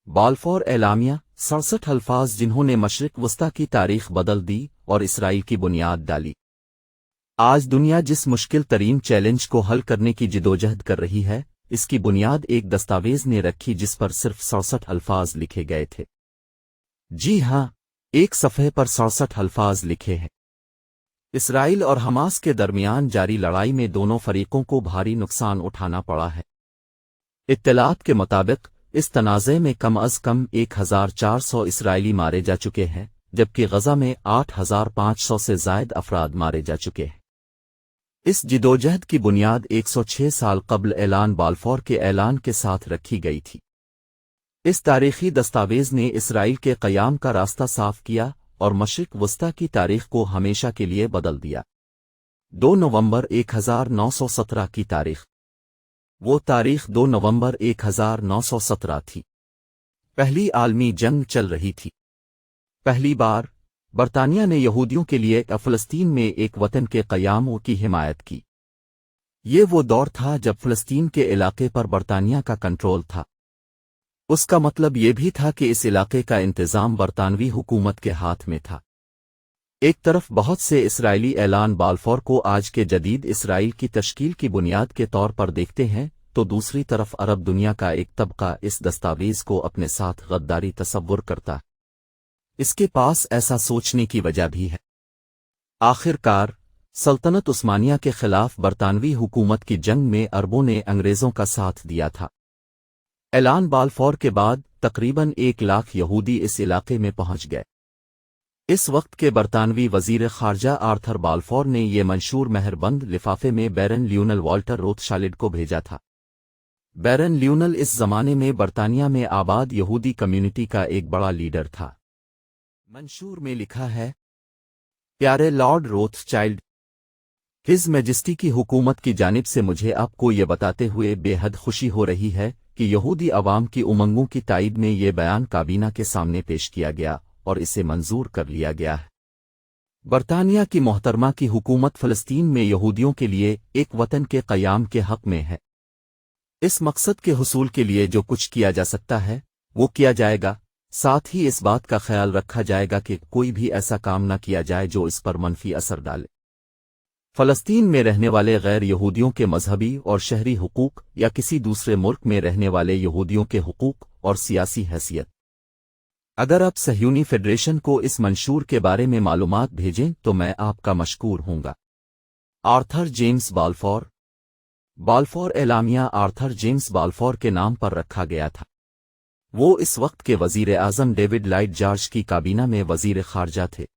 Balfour एलामिया 67 अल्फाज जिन्होंने मशरिक वस्ता की तारीख बदल दी और इसराइल की बुनियाद डाली। आज दुनिया जिस मुश्किल तरीन चैलेंज को हल करने की जिदोजहद कर रही है, इसकी बुनियाद एक दस्तावेज ने रखी जिस पर सिर्फ 67 अल्फाज लिखे गए थे। जी हां, एक सफ़े पर 67 अल्फाज लिखे हैं। इसराइल और हमास के दरमियान जारी लड़ाई में दोनों फरीकों को भारी नुकसान उठाना पड़ा है। इत्तलात के मुताबिक इस तनाज़े में कम अज़ कम 1400 इसराइली मारे जा चुके हैं, जबकि गज़ा में 8500 से ज़ायद अफराद मारे जा चुके हैं। इस जिदोजहद की बुनियाद 106 साल कबल ऐलान बाल्फोर के ऐलान के साथ रखी गई थी। इस तारीखी दस्तावेज ने इसराइल के क़याम का रास्ता साफ किया और मशरिक़ वस्ता की तारीख को हमेशा के लिए बदल दिया। 2 नवंबर 1917 की तारीख। वो तारीख 2 नवंबर 1917 थी। पहली आलमी जंग चल रही थी। पहली बार बरतानिया ने यहूदियों के लिए फ़लस्तीन में एक वतन के क़याम की हिमायत की। ये वो दौर था जब फ़लस्तीन के इलाके पर बरतानिया का कंट्रोल था। उसका मतलब ये भी था कि इस इलाके का इंतज़ाम बरतानवी हुकूमत के हाथ में था। एक तरफ बहुत से इसराइली ऐलान बाल्फोर को आज के जदीद इसराइल की तश्कील की बुनियाद के तौर पर देखते हैं, तो दूसरी तरफ अरब दुनिया का एक तबका इस दस्तावेज को अपने साथ गद्दारी तसव्वुर करता। इसके पास ऐसा सोचने की वजह भी है। आखिरकार सल्तनत उस्मानिया के खिलाफ बरतानवी हुकूमत की जंग में अरबों ने अंग्रेज़ों का साथ दिया था। ऐलान बाल्फोर के बाद तकरीबन 1 लाख यहूदी इस इलाके में पहुंच गए। इस वक्त के बरतानवी वजीर खारजा आर्थर बाल्फोर ने ये मंशूर मेहरबंद लिफाफे में बैरन ल्यूनल वॉल्टर रोथशाइल्ड को भेजा था। बैरन ल्यूनल इस जमाने में बरतानिया में आबाद यहूदी कम्युनिटी का एक बड़ा लीडर था। मंशूर में लिखा है, प्यारे लॉर्ड रोथशाइल्ड, हिज मैजेस्टी की हुकूमत की जानिब से मुझे आपको ये बताते हुए बेहद खुशी हो रही है कि यहूदी अवाम की उमंगों की ताईद में ये बयान काबीना के सामने पेश किया गया और इसे मंजूर कर लिया गया है। बरतानिया की मोहतरमा की हुकूमत फ़लस्तीन में यहूदियों के लिए एक वतन के क़याम के हक़ में है। इस मकसद के हुसूल के लिए जो कुछ किया जा सकता है वो किया जाएगा। साथ ही इस बात का ख्याल रखा जाएगा कि कोई भी ऐसा काम न किया जाए जो इस पर मनफी असर डाले। फ़लस्तीन में रहने वाले गैर यहूदियों के मजहबी और शहरी हुकूक या किसी दूसरे मुल्क में रहने वाले यहूदियों के हुकूक और सियासी हैसियत। अगर आप सहयूनी फेडरेशन को इस मंशूर के बारे में मालूमात भेजें तो मैं आपका मशकूर हूँगा। Arthur James Balfour. बाल्फोर एलामिया आर्थर जेम्स बाल्फोर के नाम पर रखा गया था। वो इस वक्त के वजीर आज़म डेविड लॉयड जॉर्ज की काबीना में वजीर खारजा थे।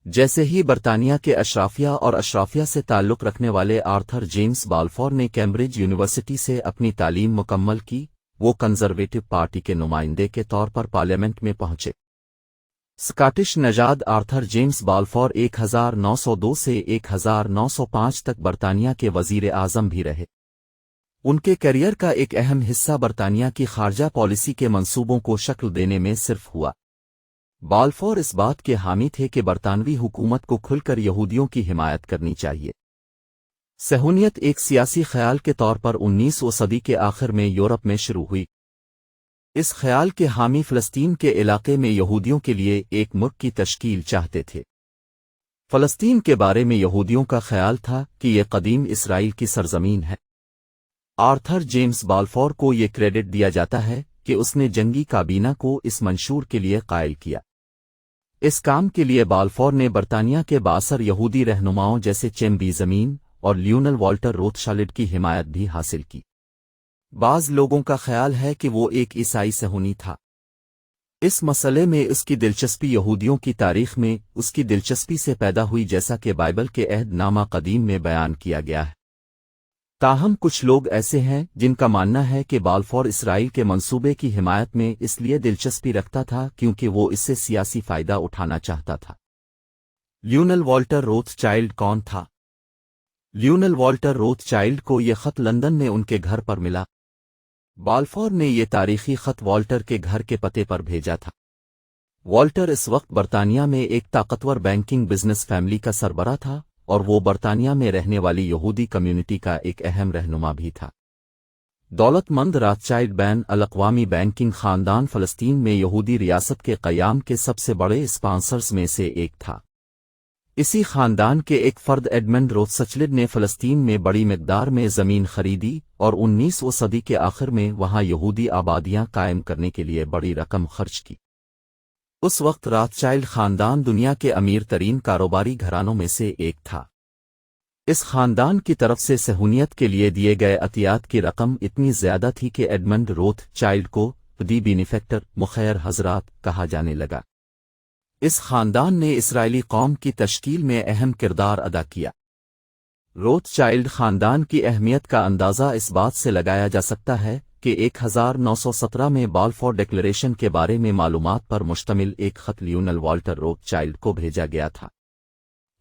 जैसे ही बरतानिया के अशराफिया और अशराफिया से ताल्लुक़ रखने वाले आर्थर जेम्स बाल्फोर ने कैम्ब्रिज यूनिवर्सिटी से अपनी तालीम मुकम्मल की, वो कंजर्वेटिव पार्टी के नुमाइंदे के तौर पर पार्लियामेंट में पहुंचे। स्कॉटिश नजाद आर्थर जेम्स बाल्फोर 1902 से 1905 तक बरतानिया के वजीर आज़म भी रहे। उनके करियर का एक अहम हिस्सा बरतानिया की खारजा पॉलिसी के मंसूबों को शक्ल देने में सिर्फ हुआ। बाल्फोर इस बात के हामी थे कि बरतानवी हुकूमत को खुलकर यहूदियों की हिमायत करनी चाहिए। सहूनियत एक सियासी ख्याल के तौर पर 19वीं सदी के आखिर में यूरोप में शुरू हुई। इस ख्याल के हामी फ़लस्तीन के इलाके में यहूदियों के लिए एक मुल्क की तश्कील चाहते थे। फ़लस्तीन के बारे में यहूदियों का ख्याल था कि यह कदीम इसराइल की सरजमीन है। आर्थर जेम्स बाल्फोर को ये क्रेडिट दिया जाता है कि उसने जंगी काबीना को इस मंशूर के लिए कायल किया। इस काम के लिए बाल्फोर ने बरतानिया के बासर यहूदी रहनुमाओं जैसे चेम्बी ज़मीन और ल्यूनल वॉल्टर रोथशाइल्ड की हिमायत भी हासिल की। बाज़ लोगों का ख्याल है कि वो एक ईसाई सहूनी था। इस मसले में उसकी दिलचस्पी यहूदियों की तारीख में उसकी दिलचस्पी से पैदा हुई, जैसा कि बाइबल के अहदनामा कदीम में बयान किया गया है। ताहम कुछ लोग ऐसे हैं जिनका मानना है कि बाल्फोर इसराइल के मंसूबे की हिमायत में इसलिए दिलचस्पी रखता था क्योंकि वो इससे सियासी फ़ायदा उठाना चाहता था। ल्यूनल वॉल्टर रोथशाइल्ड कौन था? ल्यूनल वॉल्टर रोथशाइल्ड को यह ख़त लंदन में उनके घर पर मिला। बाल्फोर ने यह तारीखी ख़त वॉल्टर के घर के पते पर भेजा था। वॉल्टर इस वक्त बरतानिया में एक ताकतवर बैंकिंग बिजनेस फैमिली का सरबराह था और वो बरतानिया में रहने वाली यहूदी कम्युनिटी का एक अहम रहनुमा भी था। दौलत मंद राथचाइल्ड बैन अल-अक़वामी बैंकिंग खानदान फ़लस्तीन में यहूदी रियासत के क़याम के सबसे बड़े स्पॉन्सर्स में से एक था। इसी खानदान के एक फ़र्द एडमंड रोथस्चिल्ड ने फ़लस्तीन में बड़ी मिक़दार में ज़मीन खरीदी और 19वीं सदी के आखिर में वहां यहूदी आबादियां कायम करने के लिए बड़ी रकम खर्च की। उस वक्त राथचाइल्ड खानदान दुनिया के अमीर तरीन कारोबारी घरानों में से एक था। इस खानदान की तरफ से सहूनियत के लिए दिए गए अतियात की रकम इतनी ज़्यादा थी कि एडमंड रोथचाइल्ड को दी बेनिफैक्टर मुखैर हज़रात कहा जाने लगा। इस खानदान ने इसराइली कौम की तश्कील में अहम किरदार अदा किया। रोथचाइल्ड खानदान की अहमियत का अंदाज़ा इस बात से लगाया जा सकता है कि 1917 में बाल्फोर डिक्लेरेशन के बारे में मालूमात पर मुश्तमिल एक ख़त लियोनेल वॉल्टर रोथचाइल्ड को भेजा गया था।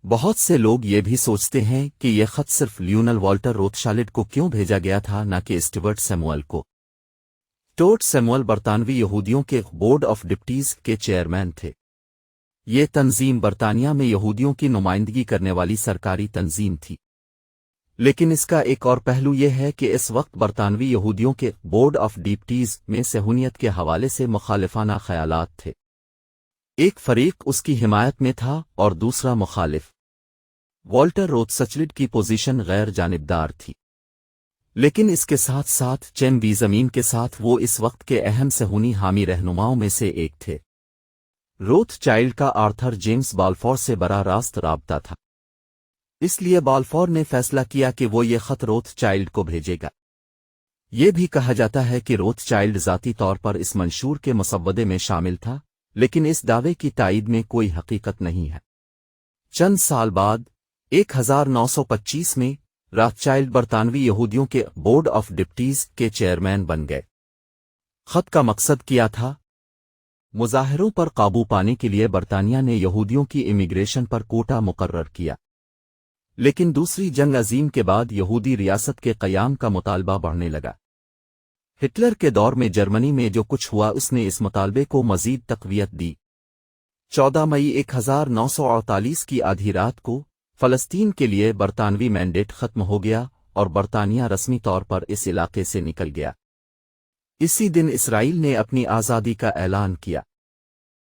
बहुत से लोग ये भी सोचते हैं कि यह ख़त सिर्फ लियोनेल वॉल्टर रोथचाइल्ड को क्यों भेजा गया था, न कि स्टुअर्ट सैमुअल को। स्टुअर्ट सैमुअल बरतानवी यहूदियों के बोर्ड ऑफ डिप्टीज के चेयरमैन थे। ये तंजीम बरतानिया में यहूदियों की नुमाइंदगी करने वाली सरकारी तंजीम थी। लेकिन इसका एक और पहलू यह है कि इस वक्त बरतानवी यहूदियों के बोर्ड ऑफ डिप्टीज में सहूनियत के हवाले से मुखालिफाना ख्यालात थे। एक फरीक उसकी हिमायत में था और दूसरा मुखालिफ। वॉल्टर रोथस्चिल्ड की पोजीशन गैर जानिबदार थी, लेकिन इसके साथ साथ चेम्बी ज़मीन के साथ वो इस वक्त के अहम सहूनी हामी रहनुमाओं में से एक थे। रोथचाइल्ड का आर्थर जेम्स बाल्फोर से बड़ा रास्त राबता था, इसलिए बाल्फोर ने फैसला किया कि वो ये ख़त रोथचाइल्ड को भेजेगा। ये भी कहा जाता है कि रोथचाइल्ड ज़ाती तौर पर इस मंशूर के मुसव्वदे में शामिल था, लेकिन इस दावे की तायीद में कोई हकीकत नहीं है। चंद साल बाद 1925 में राथचाइल्ड बरतानवी यहूदियों के बोर्ड ऑफ डिप्टीज के चेयरमैन बन गए। ख़त का मकसद क्या था? मुजाहिरों पर काबू पाने के लिए बरतानिया ने यहूदियों की इमिग्रेशन पर कोटा मुकर्रर किया, लेकिन दूसरी जंग अजीम के बाद यहूदी रियासत के क़याम का मुतालबा बढ़ने लगा। हिटलर के दौर में जर्मनी में जो कुछ हुआ उसने इस मुतालबे को मज़ीद तक़वियत दी। 14 मई 1948 की आधी रात को फ़लस्तीन के लिए बरतानवी मैंडेट ख़त्म हो गया और बरतानिया रस्मी तौर पर इस इलाके से निकल गया। इसी दिन इसराइल ने अपनी आज़ादी का ऐलान किया।